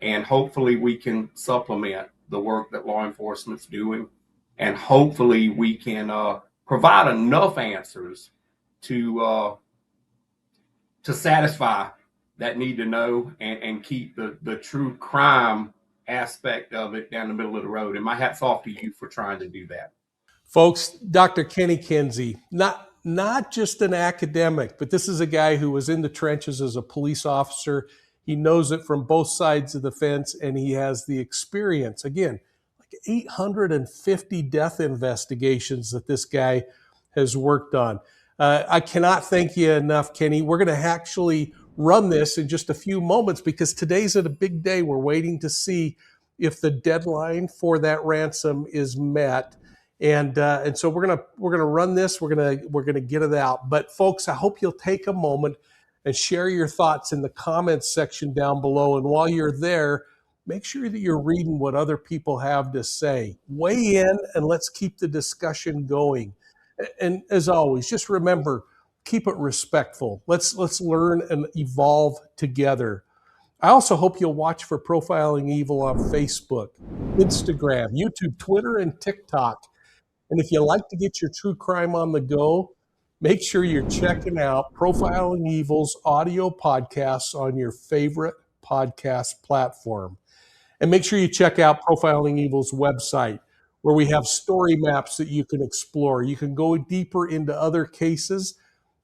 Speaker 2: And hopefully we can supplement the work that law enforcement's doing. And hopefully we can provide enough answers to satisfy that need to know and keep the true crime aspect of it down the middle of the road. And my hat's off to you for trying to do that.
Speaker 1: Folks, Dr. Kenny Kinsey, not just an academic, but this is a guy who was in the trenches as a police officer. He knows it from both sides of the fence, and he has the experience. Again, like 850 death investigations that this guy has worked on. I cannot thank you enough, Kenny. We're going to actually run this in just a few moments, because today's a big day. We're waiting to see if the deadline for that ransom is met. And so we're gonna run this. We're gonna get it out. But folks, I hope you'll take a moment and share your thoughts in the comments section down below. And while you're there, make sure that you're reading what other people have to say. Weigh in and let's keep the discussion going. And as always, just remember, keep it respectful. Let's learn and evolve together. I also hope you'll watch for Profiling Evil on Facebook, Instagram, YouTube, Twitter, and TikTok. And if you like to get your true crime on the go, make sure you're checking out Profiling Evil's audio podcasts on your favorite podcast platform. And make sure you check out Profiling Evil's website, where we have story maps that you can explore. You can go deeper into other cases,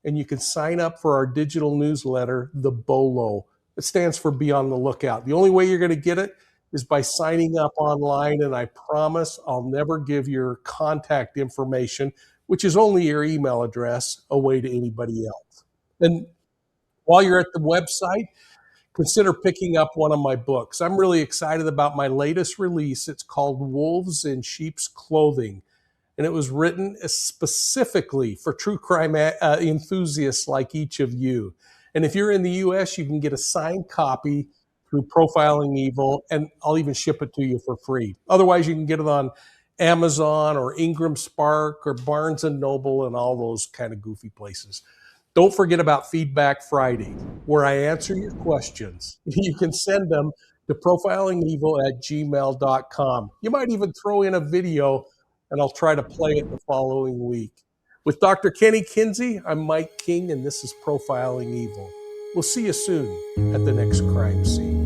Speaker 1: and you can sign up for our digital newsletter, The BOLO. It stands for Be on the Lookout. The only way you're going to get it is by signing up online, and I promise I'll never give your contact information, which is only your email address, away to anybody else. And while you're at the website, consider picking up one of my books. I'm really excited about my latest release. It's called Wolves in Sheep's Clothing, and it was written specifically for true crime enthusiasts like each of you. And if you're in the US, you can get a signed copy through Profiling Evil, and I'll even ship it to you for free. Otherwise, you can get it on Amazon or Ingram Spark or Barnes and Noble and all those kind of goofy places. Don't forget about Feedback Friday, where I answer your questions. You can send them to profilingevil@gmail.com. You might even throw in a video, and I'll try to play it the following week. With Dr. Kenny Kinsey, I'm Mike King, and this is Profiling Evil. We'll see you soon at the next crime scene.